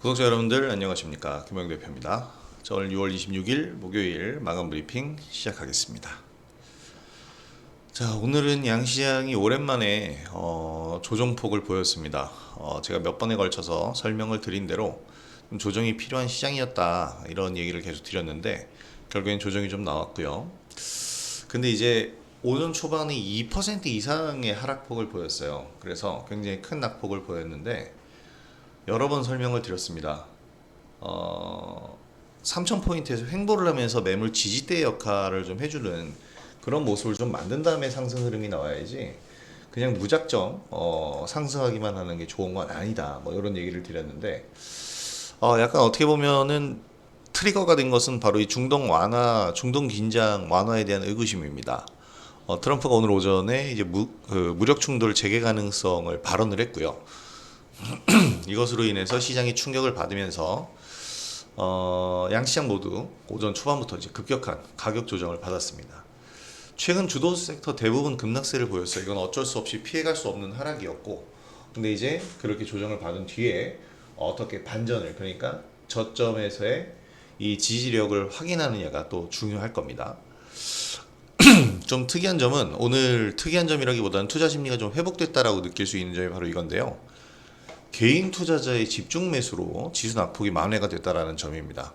구독자 여러분들 안녕하십니까, 김영 대표입니다. 자, 오늘 6월 26일 목요일 마감 브리핑 시작하겠습니다. 자, 오늘은 양시장이 오랜만에 조정폭을 보였습니다. 제가 몇 번에 걸쳐서 설명을 드린 대로 좀 조정이 필요한 시장이었다, 이런 얘기를 계속 드렸는데 결국엔 조정이 좀 나왔고요. 근데 이제 오전 초반에 2% 이상의 하락폭을 보였어요. 그래서 굉장히 큰 낙폭을 보였는데 여러 번 설명을 드렸습니다. 3000포인트에서 횡보를 하면서 매물 지지대 역할을 좀 해주는 그런 모습을 좀 만든 다음에 상승 흐름이 나와야지, 그냥 무작정 상승하기만 하는 게 좋은 건 아니다, 뭐 이런 얘기를 드렸는데, 약간 어떻게 보면은 트리거가 된 것은 바로 이 중동 완화, 중동 긴장 완화에 대한 의구심입니다. 트럼프가 오늘 오전에 이제 무력 충돌 재개 가능성을 발언을 했고요. 이것으로 인해서 시장이 충격을 받으면서 양시장 모두 오전 초반부터 이제 급격한 가격 조정을 받았습니다. 최근 주도 섹터 대부분 급락세를 보였어요. 이건 어쩔 수 없이 피해갈 수 없는 하락이었고, 근데 이제 그렇게 조정을 받은 뒤에 어떻게 반전을, 그러니까 저점에서의 이 지지력을 확인하느냐가 또 중요할 겁니다. 좀 특이한 점은, 오늘 특이한 점이라기보다는 투자 심리가 좀 회복됐다라고 느낄 수 있는 점이 바로 이건데요. 개인 투자자의 집중 매수로 지수 낙폭이 만회가 됐다라는 점입니다.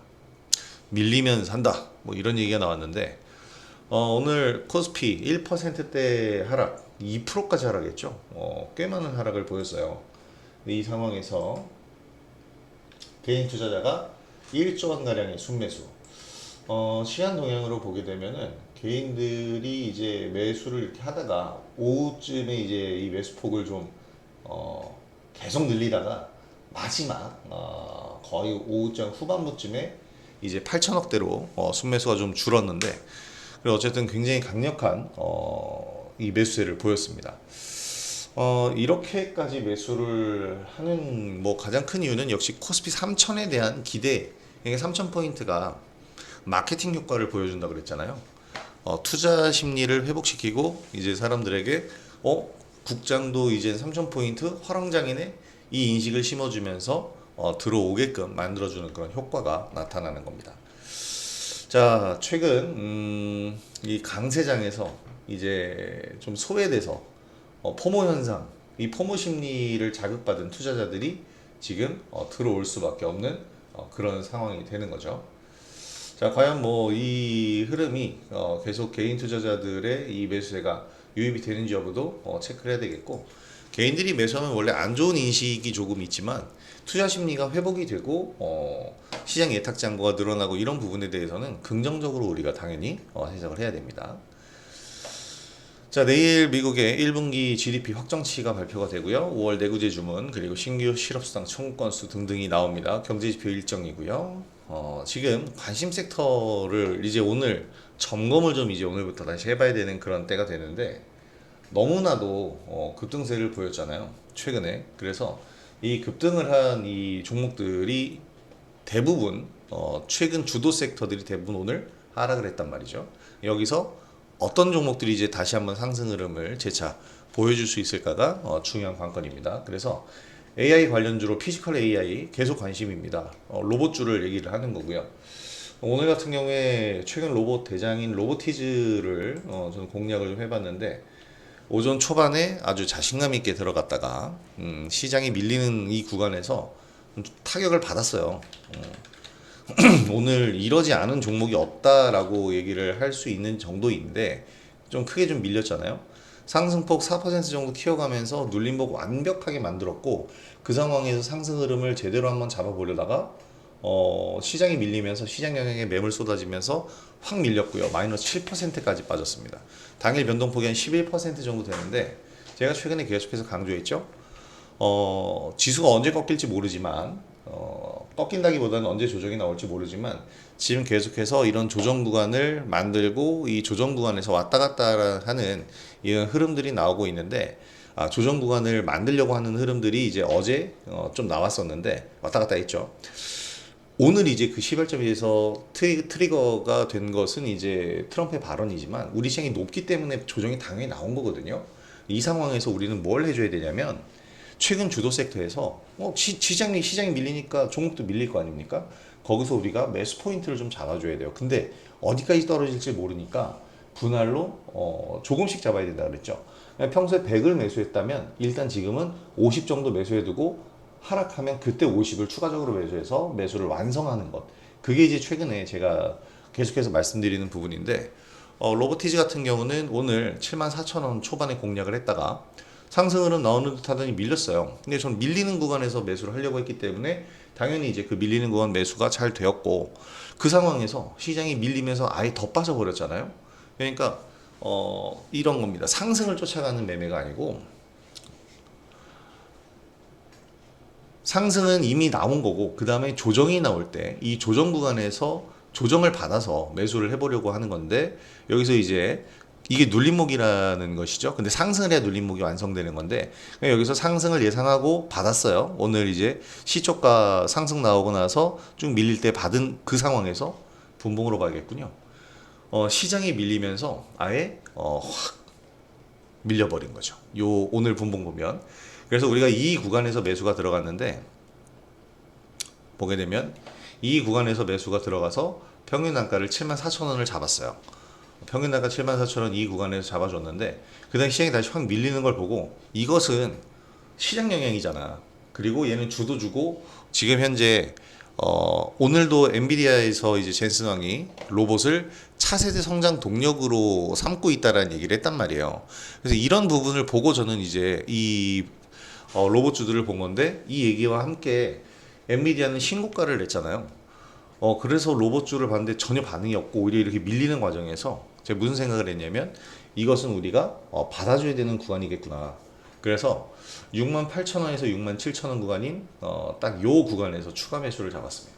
밀리면 산다, 뭐 이런 얘기가 나왔는데, 오늘 코스피 1%대 하락, 2%까지 하락했죠. 꽤 많은 하락을 보였어요. 이 상황에서 개인 투자자가 1조 원 가량의 순매수. 시간 동향으로 보게 되면은 개인들이 이제 매수를 이렇게 하다가 오후쯤에 이제 이 매수폭을 좀 계속 늘리다가 마지막 거의 오후장 후반부쯤에 이제 8천억대로 순매수가 좀 줄었는데, 그리고 어쨌든 굉장히 강력한 이 매수세를 보였습니다. 이렇게까지 매수를 하는 뭐 가장 큰 이유는 역시 코스피 3000에 대한 기대. 이게 3000포인트가 마케팅 효과를 보여준다 그랬잖아요. 투자 심리를 회복시키고 이제 사람들에게 국장도 이제 3000포인트 화랑장이네, 이 인식을 심어주면서 들어오게끔 만들어주는 그런 효과가 나타나는 겁니다. 자, 최근 이 강세장에서 이제 좀 소외돼서 포모 현상, 이 포모 심리를 자극받은 투자자들이 지금 들어올 수밖에 없는 그런 상황이 되는 거죠. 자, 과연 뭐 이 흐름이 계속 개인 투자자들의 이 매수세가 유입이 되는지 여부도 체크를 해야 되겠고, 개인들이 매수하면 원래 안 좋은 인식이 조금 있지만 투자 심리가 회복이 되고 시장 예탁 잔고가 늘어나고 이런 부분에 대해서는 긍정적으로 우리가 당연히 해석을 해야 됩니다. 자, 내일 미국의 1분기 GDP 확정치가 발표가 되고요. 5월 내구재 주문, 그리고 신규 실업수당 청구 건수 등등이 나옵니다. 경제지표 일정이고요. 지금 관심 섹터를 이제 오늘 점검을 좀 이제 오늘부터 다시 해봐야 되는 그런 때가 되는데, 너무나도 급등세를 보였잖아요, 최근에. 그래서 이 급등을 한 이 종목들이 대부분 최근 주도 섹터들이 대부분 오늘 하락을 했단 말이죠. 여기서 어떤 종목들이 이제 다시 한번 상승 흐름을 재차 보여줄 수 있을까가 중요한 관건입니다. 그래서 AI 관련주로 피지컬 AI 계속 관심입니다. 로봇주를 얘기를 하는 거고요. 오늘 같은 경우에 최근 로봇 대장인 로보티즈를 저는 공략을 좀 해봤는데, 오전 초반에 아주 자신감 있게 들어갔다가 시장이 밀리는 이 구간에서 타격을 받았어요. 오늘 이러지 않은 종목이 없다라고 얘기를 할 수 있는 정도인데 좀 크게 좀 밀렸잖아요. 상승폭 4% 정도 키워가면서 눌림목 완벽하게 만들었고, 그 상황에서 상승 흐름을 제대로 한번 잡아보려다가 시장이 밀리면서 시장 영향에 매물 쏟아지면서 확 밀렸고요. 마이너스 7%까지 빠졌습니다. 당일 변동폭이 한 11% 정도 되는데, 제가 최근에 계속해서 강조했죠. 지수가 언제 꺾일지 모르지만, 꺾인다기보다는 언제 조정이 나올지 모르지만, 지금 계속해서 이런 조정 구간을 만들고 이 조정 구간에서 왔다 갔다 하는 이런 흐름들이 나오고 있는데, 조정 구간을 만들려고 하는 흐름들이 이제 어제 좀 나왔었는데 왔다 갔다 했죠. 오늘 이제 그 시발점에서 트리거가 된 것은 이제 트럼프의 발언이지만 우리 시장이 높기 때문에 조정이 당연히 나온 거거든요. 이 상황에서 우리는 뭘 해줘야 되냐면, 최근 주도 섹터에서 시장이 밀리니까 종목도 밀릴 거 아닙니까? 거기서 우리가 매수 포인트를 좀 잡아줘야 돼요. 근데 어디까지 떨어질지 모르니까 분할로 조금씩 잡아야 된다 그랬죠. 평소에 100을 매수했다면 일단 지금은 50 정도 매수해두고 하락하면 그때 50을 추가적으로 매수해서 매수를 완성하는 것. 그게 이제 최근에 제가 계속해서 말씀드리는 부분인데, 로보티즈 같은 경우는 오늘 74,000원 초반에 공략을 했다가 상승 흐름 나오는 듯 하더니 밀렸어요. 근데 전 밀리는 구간에서 매수를 하려고 했기 때문에 당연히 이제 그 밀리는 구간 매수가 잘 되었고, 그 상황에서 시장이 밀리면서 아예 더 빠져버렸잖아요. 그러니까 이런 겁니다. 상승을 쫓아가는 매매가 아니고, 상승은 이미 나온 거고 그 다음에 조정이 나올 때 이 조정 구간에서 조정을 받아서 매수를 해보려고 하는 건데, 여기서 이제 이게 눌림목이라는 것이죠. 근데 상승을 해야 눌림목이 완성되는 건데, 여기서 상승을 예상하고 받았어요. 오늘 이제 시초가 상승 나오고 나서 쭉 밀릴 때 받은 그 상황에서 분봉으로 가겠군요. 시장이 밀리면서 아예 확 밀려버린 거죠. 요 오늘 분봉 보면. 그래서 우리가 이 구간에서 매수가 들어갔는데, 보게 되면 이 구간에서 매수가 들어가서 평균 단가를 74,000원을 잡았어요. 평균 단가 74,000원 이 구간에서 잡아줬는데, 그 다음에 시장이 다시 확 밀리는 걸 보고 이것은 시장 영향이잖아. 그리고 얘는 주도 주고 지금 현재 오늘도 엔비디아에서 이제 젠슨 왕이 로봇을 차세대 성장 동력으로 삼고 있다라는 얘기를 했단 말이에요. 그래서 이런 부분을 보고 저는 이제 이 로봇주들을 본 건데, 이 얘기와 함께 엔비디아는 신고가를 냈잖아요. 그래서 로봇주를 봤는데 전혀 반응이 없고 오히려 이렇게 밀리는 과정에서 제가 무슨 생각을 했냐면, 이것은 우리가 받아줘야 되는 구간이겠구나. 그래서 68,000원에서 67,000원 구간인 딱 요 구간에서 추가 매수를 잡았습니다.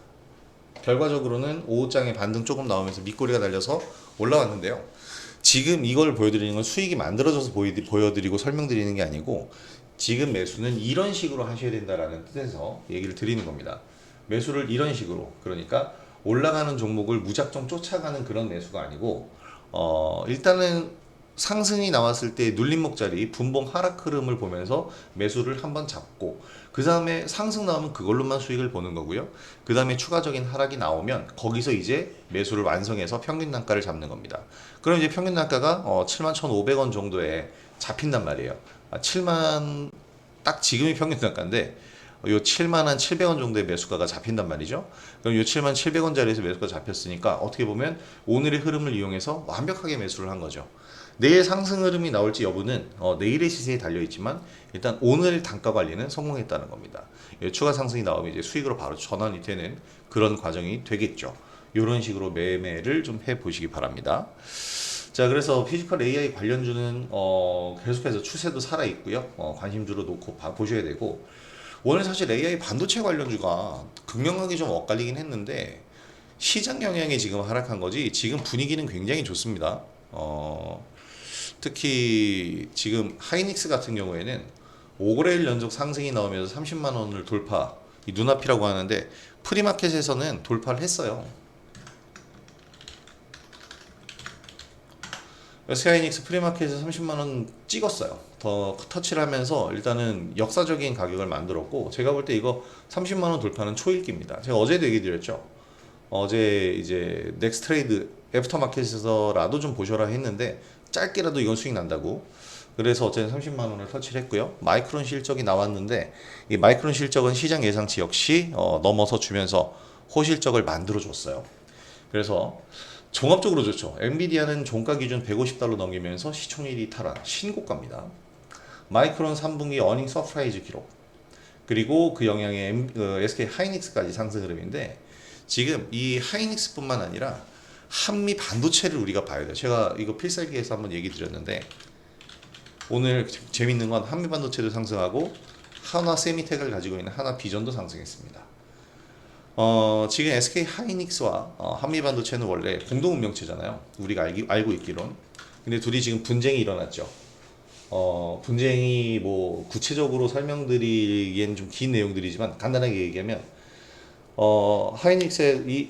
결과적으로는 오후장에 반등 조금 나오면서 밑꼬리가 달려서 올라왔는데요. 지금 이걸 보여드리는 건 수익이 만들어져서 보여드리고 설명드리는 게 아니고, 지금 매수는 이런 식으로 하셔야 된다라는 뜻에서 얘기를 드리는 겁니다. 매수를 이런 식으로, 그러니까 올라가는 종목을 무작정 쫓아가는 그런 매수가 아니고, 일단은 상승이 나왔을 때 눌림목 자리 분봉 하락 흐름을 보면서 매수를 한번 잡고, 그 다음에 상승 나오면 그걸로만 수익을 보는 거고요. 그 다음에 추가적인 하락이 나오면 거기서 이제 매수를 완성해서 평균 단가를 잡는 겁니다. 그럼 이제 평균 단가가 71,500원 정도에 잡힌단 말이에요. 7만, 딱 지금이 평균 단가인데 요 7만 한 700원 정도의 매수가가 잡힌단 말이죠. 그럼 요 7만 700원짜리에서 매수가 잡혔으니까 어떻게 보면 오늘의 흐름을 이용해서 완벽하게 매수를 한 거죠. 내일 상승 흐름이 나올지 여부는 내일의 시세에 달려 있지만, 일단 오늘 단가 관리는 성공했다는 겁니다. 추가 상승이 나오면 이제 수익으로 바로 전환이 되는 그런 과정이 되겠죠. 이런 식으로 매매를 좀 해보시기 바랍니다. 자, 그래서 피지컬 AI 관련주는 계속해서 추세도 살아 있고요. 관심주로 놓고 보셔야 되고, 오늘 사실 AI 반도체 관련주가 극명하게 좀 엇갈리긴 했는데 시장 영향이 지금 하락한 거지, 지금 분위기는 굉장히 좋습니다. 특히 지금 하이닉스 같은 경우에는 5거래일 연속 상승이 나오면서 30만 원을 돌파, 이 눈앞이라고 하는데 프리마켓에서는 돌파를 했어요. SK하이닉스 프리마켓에서 30만 원 찍었어요. 더 터치를 하면서 일단은 역사적인 가격을 만들었고, 제가 볼 때 이거 30만 원 돌파는 초읽기입니다. 제가 어제도 얘기 드렸죠. 어제 이제 넥스트 트레이드 애프터마켓에서라도 좀 보셔라 했는데 짧게라도 이건 수익 난다고. 그래서 어쨌든 30만 원을 터치를 했고요. 마이크론 실적이 나왔는데 이 마이크론 실적은 시장 예상치 역시 넘어서 주면서 호실적을 만들어 줬어요. 그래서 종합적으로 좋죠. 엔비디아는 종가 기준 150달러 넘기면서 시총일위 탈환 신고가입니다. 마이크론 3분기 어닝 서프라이즈 기록, 그리고 그 영향의 SK 하이닉스까지 상승 흐름인데, 지금 이 하이닉스뿐만 아니라 한미 반도체를 우리가 봐야 돼요. 제가 이거 필살기에서 한번 얘기 드렸는데, 오늘 재밌는 건 한미 반도체도 상승하고 한화 세미텍을 가지고 있는 한화 비전도 상승했습니다. 지금 SK 하이닉스와 한미 반도체는 원래 공동 운명체잖아요. 우리가 알고 있기론. 근데 둘이 지금 분쟁이 일어났죠. 분쟁이 뭐 구체적으로 설명드리기엔 좀 긴 내용들이지만 간단하게 얘기하면, 하이닉스의 이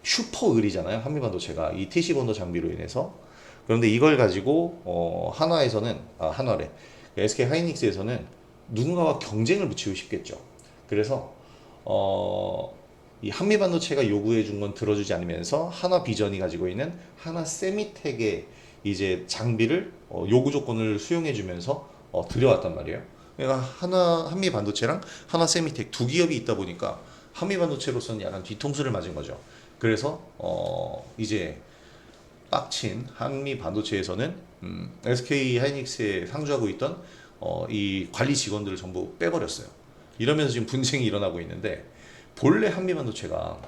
슈퍼 을이잖아요. 한미 반도체가 이 TC 본도 장비로 인해서. 그런데 이걸 가지고 한화에서는 한화래 SK 하이닉스에서는 누군가와 경쟁을 붙이고 싶겠죠. 그래서 이 한미 반도체가 요구해 준 건 들어주지 않으면서 한화 비전이 가지고 있는 한화 세미텍의 이제 장비를 요구 조건을 수용해 주면서 들여왔단 말이에요. 그러니까 한미 반도체랑 한화 세미텍 두 기업이 있다 보니까 한미 반도체로서는 약간 뒤통수를 맞은 거죠. 그래서 이제 빡친 한미 반도체에서는 SK 하이닉스에 상주하고 있던 이 관리 직원들을 전부 빼버렸어요. 이러면서 지금 분쟁이 일어나고 있는데, 본래 한미 반도체가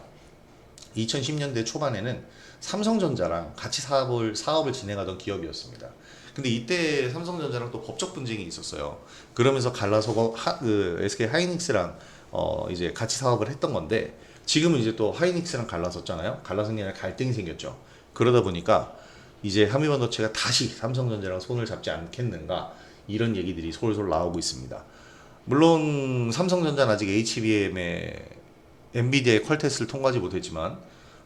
2010년대 초반에는 삼성전자랑 같이 사업을 진행하던 기업이었습니다. 근데 이때 삼성전자랑 또 법적 분쟁이 있었어요. 그러면서 갈라서 그 SK 하이닉스랑 이제 같이 사업을 했던 건데, 지금은 이제 또 하이닉스랑 갈라섰잖아요. 갈라선 게 아니라 갈등이 생겼죠. 그러다 보니까 이제 한미반도체가 다시 삼성전자랑 손을 잡지 않겠는가, 이런 얘기들이 솔솔 나오고 있습니다. 물론 삼성전자는 아직 HBM의 엔비디아의 퀄 테스트를 통과하지 못했지만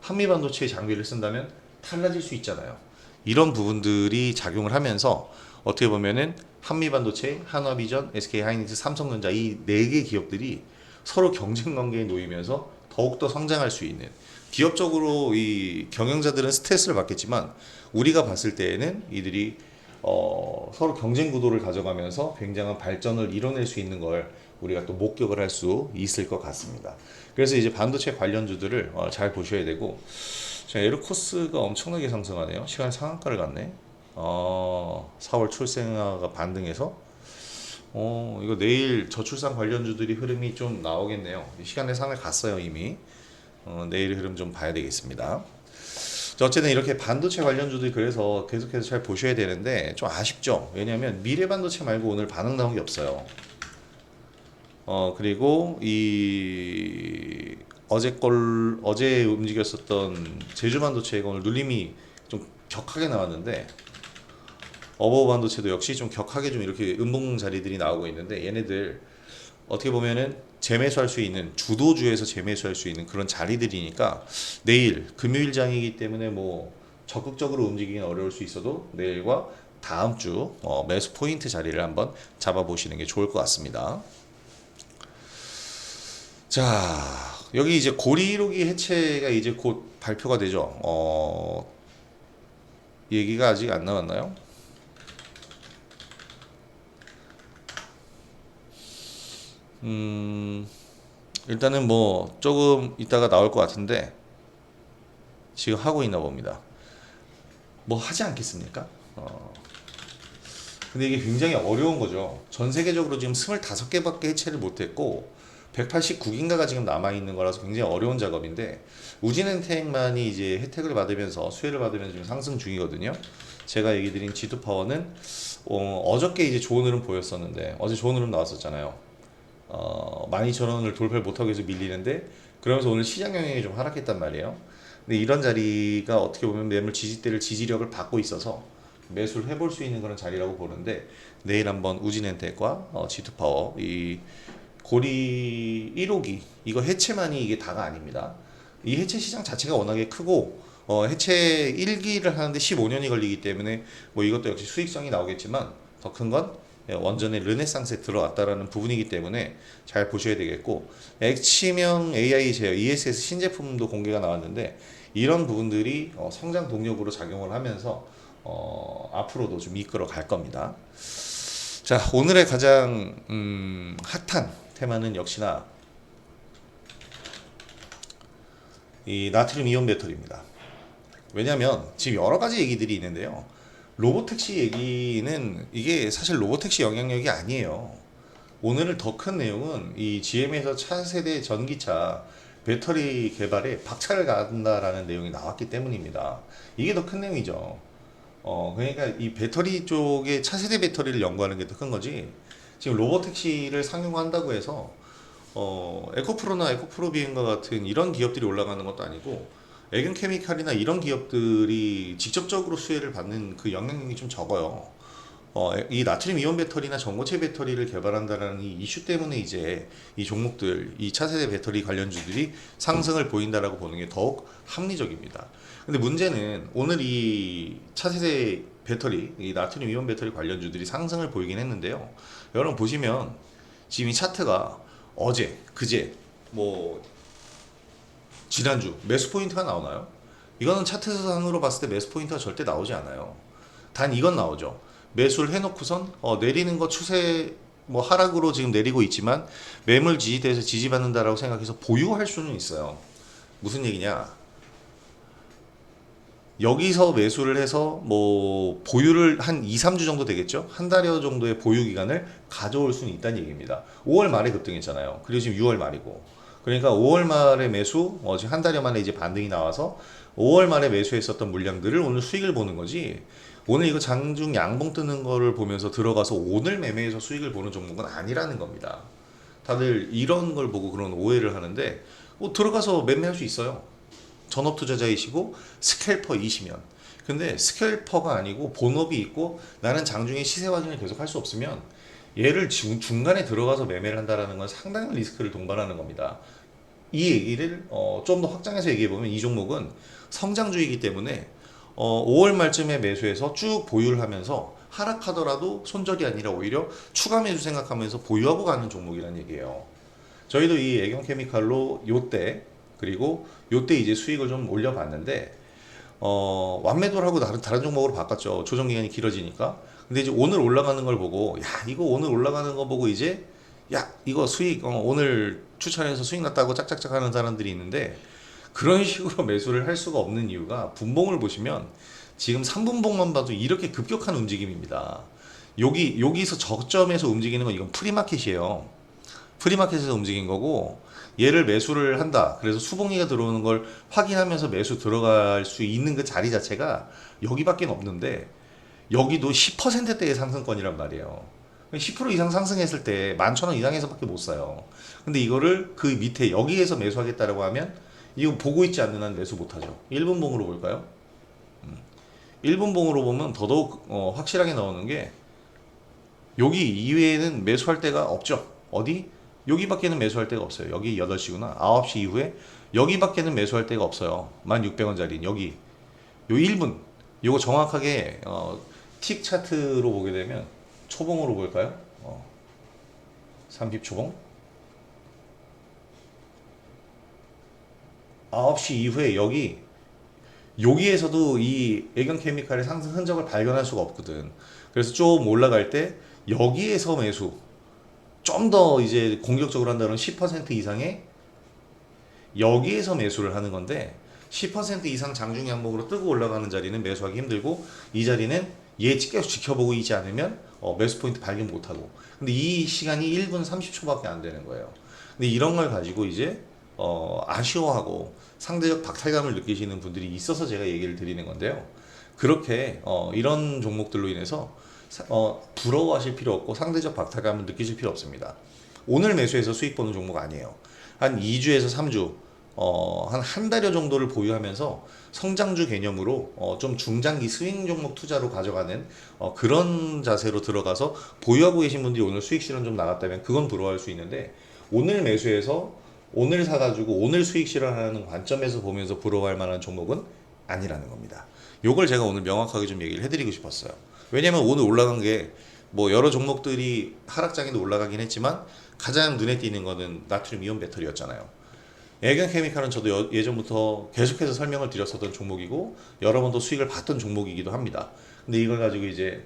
한미반도체의 장비를 쓴다면 달라질 수 있잖아요. 이런 부분들이 작용을 하면서 어떻게 보면은 한미반도체, 한화비전, SK하이닉스, 삼성전자 이 네 개 기업들이 서로 경쟁 관계에 놓이면서 더욱더 성장할 수 있는, 기업적으로 이 경영자들은 스트레스를 받겠지만 우리가 봤을 때에는 이들이 서로 경쟁 구도를 가져가면서 굉장한 발전을 이뤄낼 수 있는 걸 우리가 또 목격을 할 수 있을 것 같습니다. 그래서 이제 반도체 관련주들을 잘 보셔야 되고, 자, 에르코스가 엄청나게 상승하네요. 시간 상한가를 갔네. 4월 출생아가 반등해서 이거 내일 저출산 관련주들이 흐름이 좀 나오겠네요. 시간의 상을 갔어요 이미. 내일 흐름 좀 봐야 되겠습니다. 자, 어쨌든 이렇게 반도체 관련주들이 그래서 계속해서 잘 보셔야 되는데 좀 아쉽죠. 왜냐하면 미래 반도체 말고 오늘 반응 나온 게 없어요. 그리고 이 어제 움직였었던 제주 반도체가 오늘 눌림이 좀 격하게 나왔는데, 어버 반도체도 역시 좀 격하게 좀 이렇게 음봉 자리들이 나오고 있는데, 얘네들 어떻게 보면은 재매수할 수 있는, 주도주에서 재매수할 수 있는 그런 자리들이니까 내일 금요일장이기 때문에 뭐 적극적으로 움직이기는 어려울 수 있어도 내일과 다음 주 매수 포인트 자리를 한번 잡아보시는 게 좋을 것 같습니다. 자, 여기 이제 고리 1호기 해체가 이제 곧 발표가 되죠. 얘기가 아직 안 나왔나요? 일단은 뭐 조금 이따가 나올 것 같은데 지금 하고 있나 봅니다. 뭐 하지 않겠습니까? 근데 이게 굉장히 어려운 거죠. 전 세계적으로 지금 25개밖에 해체를 못했고 189기인가가 지금 남아있는 거라서 굉장히 어려운 작업인데, 우진엔텍만이 이제 혜택을 받으면서 수혜를 받으면서 지금 상승 중이거든요. 제가 얘기 드린 G2파워는 어저께 이제 좋은 흐름 보였었는데, 어제 좋은 흐름 나왔었잖아요. 12,000원을 돌파를 못하고 계속 밀리는데, 그러면서 오늘 시장 영향이 좀 하락했단 말이에요. 근데 이런 자리가 어떻게 보면 매물 지지대를 지지력을 받고 있어서 매수를 해볼 수 있는 그런 자리라고 보는데, 내일 한번 우진엔텍과 G2파워 이 고리 1호기 이거 해체만이 이게 다가 아닙니다. 이 해체 시장 자체가 워낙에 크고 해체 1기를 하는데 15년이 걸리기 때문에 뭐 이것도 역시 수익성이 나오겠지만, 더 큰 건 원전의 르네상스에 들어왔다라는 부분이기 때문에 잘 보셔야 되겠고, 액치명 AI 제어 ESS 신제품도 공개가 나왔는데 이런 부분들이 성장 동력으로 작용을 하면서 앞으로도 좀 이끌어 갈 겁니다. 자, 오늘의 가장 핫한 테마는 역시나 이 나트륨 이온 배터리입니다. 왜냐하면 지금 여러 가지 얘기들이 있는데요. 로보택시 얘기는 이게 사실 로보택시 영향력이 아니에요. 오늘은 더 큰 내용은 이 GM에서 차세대 전기차 배터리 개발에 박차를 가한다라는 내용이 나왔기 때문입니다. 이게 더 큰 내용이죠. 그러니까 이 배터리 쪽에 차세대 배터리를 연구하는 게 더 큰 거지. 지금 로보택시를 상용화한다고 해서 에코프로나 에코프로 비행과 같은 이런 기업들이 올라가는 것도 아니고, 애견케미칼이나 이런 기업들이 직접적으로 수혜를 받는 그 영향력이 좀 적어요. 이 나트륨 이온 배터리나 전고체 배터리를 개발한다라는 이 이슈 때문에 이제 이 종목들, 이 차세대 배터리 관련주들이 상승을 보인다라고 보는 게 더욱 합리적입니다. 근데 문제는 오늘 이 차세대 배터리, 이 나트륨 이온 배터리 관련주들이 상승을 보이긴 했는데요. 여러분 보시면 지금 이 차트가 어제, 그제, 뭐 지난주 매수 포인트가 나오나요? 이거는 차트상으로 봤을 때 매수 포인트가 절대 나오지 않아요. 단 이건 나오죠. 매수를 해놓고선 내리는 거 추세 뭐 하락으로 지금 내리고 있지만 매물 지지대에서 지지받는다라고 생각해서 보유할 수는 있어요. 무슨 얘기냐? 여기서 매수를 해서 뭐 보유를 한 2, 3주 정도 되겠죠? 한 달여 정도의 보유 기간을 가져올 수는 있다는 얘기입니다. 5월 말에 급등했잖아요. 그리고 지금 6월 말이고. 그러니까 5월 말에 매수, 지금 한 달여 만에 이제 반등이 나와서 5월 말에 매수했었던 물량들을 오늘 수익을 보는 거지. 오늘 이거 장중 양봉 뜨는 거를 보면서 들어가서 오늘 매매해서 수익을 보는 종목은 아니라는 겁니다. 다들 이런 걸 보고 그런 오해를 하는데 들어가서 매매할 수 있어요. 전업 투자자이시고 스캘퍼이시면. 근데 스캘퍼가 아니고 본업이 있고 나는 장중에 시세 확인을 계속 할 수 없으면 얘를 지금 중간에 들어가서 매매를 한다라는 건 상당한 리스크를 동반하는 겁니다. 이 얘기를 좀 더 확장해서 얘기해 보면 이 종목은 성장주이기 때문에 5월 말쯤에 매수해서 쭉 보유를 하면서 하락하더라도 손절이 아니라 오히려 추가 매수 생각하면서 보유하고 가는 종목이라는 얘기예요. 저희도 이 애경케미칼로 요때 그리고 요때 이제 수익을 좀 올려봤는데 완매도를 하고 다른 종목으로 바꿨죠. 조정 기간이 길어지니까. 근데 이제 오늘 올라가는 걸 보고 야 이거 오늘 올라가는 거 보고 이제 야 이거 수익 오늘 추천해서 수익 났다고 짝짝짝 하는 사람들이 있는데 그런 식으로 매수를 할 수가 없는 이유가 분봉을 보시면 지금 3분봉만 봐도 이렇게 급격한 움직임입니다. 여기서 저점에서 움직이는 건 이건 프리마켓이에요. 프리마켓에서 움직인 거고 얘를 매수를 한다. 그래서 수봉이가 들어오는 걸 확인하면서 매수 들어갈 수 있는 그 자리 자체가 여기밖에 없는데 여기도 10%대의 상승권이란 말이에요. 10% 이상 상승했을 때 11,000원 이상에서밖에 못 사요. 근데 이거를 그 밑에 여기에서 매수하겠다라고 하면 이거 보고 있지 않는 한 매수 못하죠. 1분봉으로 볼까요? 1분봉으로 보면 더더욱 확실하게 나오는 게 여기 이외에는 매수할 데가 없죠. 어디? 여기밖에는 매수할 데가 없어요. 여기 8시구나. 9시 이후에 여기밖에는 매수할 데가 없어요. 16,000원짜리 여기 요 1분 요거 정확하게 틱 차트로 보게 되면 초봉으로 볼까요? 30초봉 9시 이후에 여기에서도 이 애경케미칼의 상승 흔적을 발견할 수가 없거든. 그래서 좀 올라갈 때 여기에서 매수 좀 더 이제 공격적으로 한다면 10% 이상의 여기에서 매수를 하는 건데 10% 이상 장중 양봉으로 뜨고 올라가는 자리는 매수하기 힘들고 이 자리는 얘 계속 지켜보고 있지 않으면 매수 포인트 발견 못하고 근데 이 시간이 1분 30초밖에 안 되는 거예요. 근데 이런 걸 가지고 이제 아쉬워하고 상대적 박탈감을 느끼시는 분들이 있어서 제가 얘기를 드리는 건데요. 그렇게 이런 종목들로 인해서 부러워하실 필요 없고 상대적 박탈감을 느끼실 필요 없습니다. 오늘 매수해서 수익 보는 종목 아니에요. 한 2주에서 3주 한 달여 정도를 보유하면서 성장주 개념으로 좀 중장기 스윙 종목 투자로 가져가는 그런 자세로 들어가서 보유하고 계신 분들이 오늘 수익 실현 좀 나갔다면 그건 부러워할 수 있는데 오늘 매수해서 오늘 사가지고 오늘 수익 실현하는 관점에서 보면서 부러워할 만한 종목은 아니라는 겁니다. 요걸 제가 오늘 명확하게 좀 얘기를 해드리고 싶었어요. 왜냐면 오늘 올라간 게 뭐 여러 종목들이 하락장에도 올라가긴 했지만 가장 눈에 띄는 거는 나트륨 이온 배터리였잖아요. 애경케미칼은 저도 예전부터 계속해서 설명을 드렸었던 종목이고 여러 번도 수익을 봤던 종목이기도 합니다. 근데 이걸 가지고 이제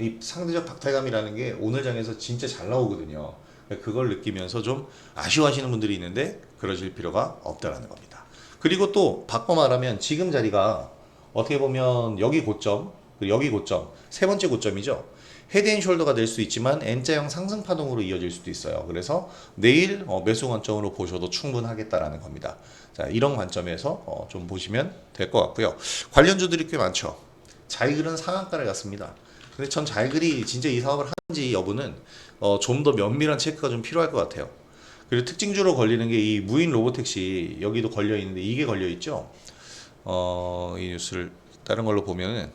이 상대적 박탈감이라는 게 오늘 장에서 진짜 잘 나오거든요. 그걸 느끼면서 좀 아쉬워하시는 분들이 있는데 그러실 필요가 없다라는 겁니다. 그리고 또 바꿔 말하면 지금 자리가 어떻게 보면 여기 고점, 여기 고점, 세 번째 고점이죠. 헤드앤숄더가 될 수 있지만 N자형 상승 파동으로 이어질 수도 있어요. 그래서 내일 매수 관점으로 보셔도 충분하겠다라는 겁니다. 자, 이런 관점에서 좀 보시면 될 것 같고요. 관련주들이 꽤 많죠. 자이글은 상한가를 갔습니다. 근데 전 자이글이 진짜 이 사업을 하는지 여부는 좀 더 면밀한 체크가 좀 필요할 것 같아요. 그리고 특징주로 걸리는 게 이 무인 로보택시 여기도 걸려 있는데 이게 걸려 있죠. 이 뉴스를 다른 걸로 보면은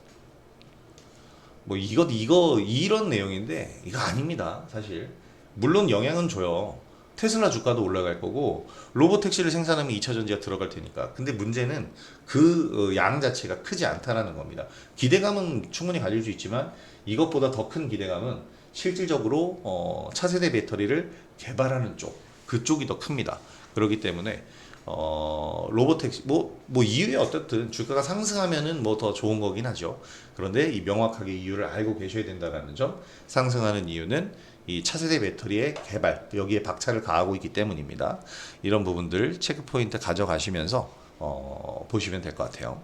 뭐 이런 내용인데 이거 아닙니다. 사실 물론 영향은 줘요. 테슬라 주가도 올라갈 거고 로보택시를 생산하면 2차 전지가 들어갈 테니까. 근데 문제는 그 양 자체가 크지 않다라는 겁니다. 기대감은 충분히 가질 수 있지만 이것보다 더 큰 기대감은 실질적으로 차세대 배터리를 개발하는 쪽, 그쪽이 더 큽니다. 그렇기 때문에 로보택시 뭐 이유에 어떻든 주가가 상승하면은 뭐 더 좋은 거긴 하죠. 그런데 이 명확하게 이유를 알고 계셔야 된다라는 점, 상승하는 이유는 이 차세대 배터리의 개발, 여기에 박차를 가하고 있기 때문입니다. 이런 부분들 체크 포인트 가져가시면서 보시면 될 것 같아요.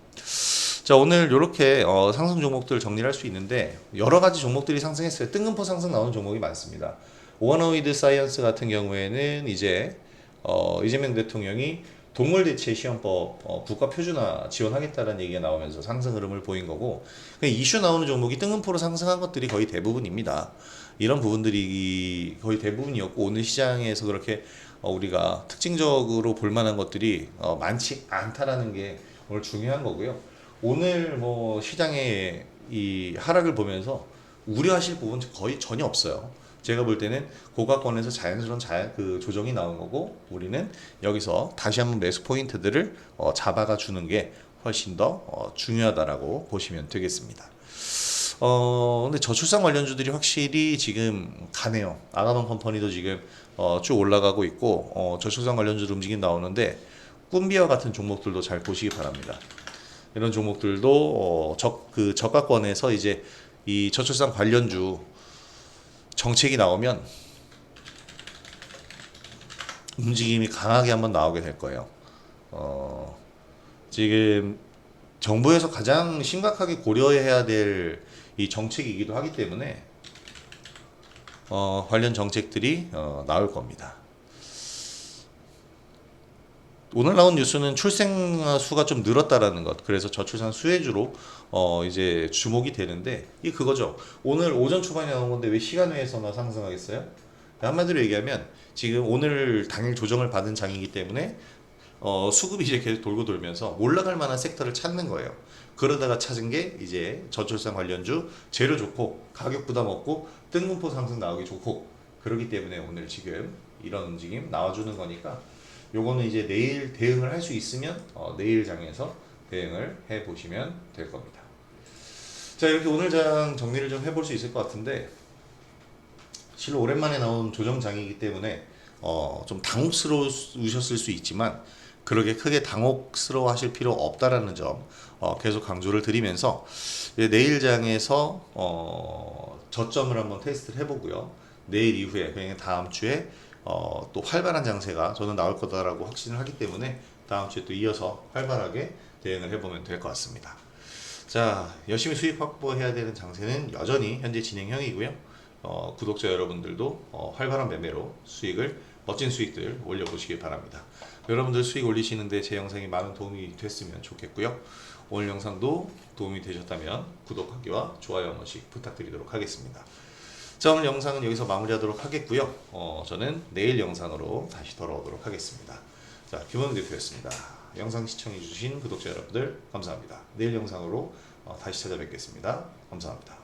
자, 오늘 이렇게 상승 종목들 정리를 할 수 있는데 여러 가지 종목들이 상승했어요. 뜬금포 상승 나오는 종목이 많습니다. 오너이드 사이언스 같은 경우에는 이제 이재명 대통령이 동물 대체 시험법 국가 표준화 지원하겠다는 얘기가 나오면서 상승 흐름을 보인 거고, 이슈 나오는 종목이 뜬금포로 상승한 것들이 거의 대부분입니다. 이런 부분들이 거의 대부분이었고, 오늘 시장에서 그렇게 우리가 특징적으로 볼 만한 것들이 많지 않다라는 게 오늘 중요한 거고요. 오늘 뭐 시장의 이 하락을 보면서 우려하실 부분 거의 전혀 없어요. 제가 볼 때는 고가권에서 자연스러운 그 조정이 나온 거고, 우리는 여기서 다시 한번 매수 포인트들을 잡아가 주는 게 훨씬 더 중요하다라고 보시면 되겠습니다. 근데 저출산 관련주들이 확실히 지금 가네요. 아가방 컴퍼니도 지금 쭉 올라가고 있고, 저출산 관련주들 움직임 나오는데 꿈비와 같은 종목들도 잘 보시기 바랍니다. 이런 종목들도 그 저가권에서 이제 이 저출산 관련주 정책이 나오면 움직임이 강하게 한번 나오게 될 거예요. 지금 정부에서 가장 심각하게 고려해야 될 이 정책이기도 하기 때문에 관련 정책들이 나올 겁니다. 오늘 나온 뉴스는 출생 수가 좀 늘었다라는 것, 그래서 저출산 수혜주로 이제 주목이 되는데, 이 그거죠. 오늘 오전 초반에 나온 건데 왜 시간 외에서나 상승하겠어요? 한마디로 얘기하면 지금 오늘 당일 조정을 받은 장이기 때문에 수급이 이제 계속 돌고 돌면서 올라갈 만한 섹터를 찾는 거예요. 그러다가 찾은 게 이제 저출산 관련주 재료 좋고 가격 부담 없고 뜬금포 상승 나오기 좋고, 그렇기 때문에 오늘 지금 이런 움직임 나와주는 거니까 요거는 이제 내일 대응을 할 수 있으면 내일 장에서 대응을 해 보시면 될 겁니다. 자, 이렇게 오늘 장 정리를 좀 해볼 수 있을 것 같은데, 실로 오랜만에 나온 조정장이기 때문에 좀 당혹스러우셨을 수 있지만 그렇게 크게 당혹스러워 하실 필요 없다라는 점 계속 강조를 드리면서, 내일 장에서 저점을 한번 테스트를 해보고요. 내일 이후에 그냥 다음 주에 또 활발한 장세가 저는 나올 거다라고 확신을 하기 때문에 다음 주에 또 이어서 활발하게 대응을 해보면 될 것 같습니다. 자, 열심히 수익 확보해야 되는 장세는 여전히 현재 진행형이고요. 구독자 여러분들도 활발한 매매로 멋진 수익들 올려보시기 바랍니다. 여러분들 수익 올리시는데 제 영상이 많은 도움이 됐으면 좋겠고요. 오늘 영상도 도움이 되셨다면 구독하기와 좋아요 한 번씩 부탁드리도록 하겠습니다. 자, 오늘 영상은 여기서 마무리하도록 하겠고요. 저는 내일 영상으로 다시 돌아오도록 하겠습니다. 자, 김원우 대표였습니다. 영상 시청해주신 구독자 여러분들 감사합니다. 내일 영상으로 다시 찾아뵙겠습니다. 감사합니다.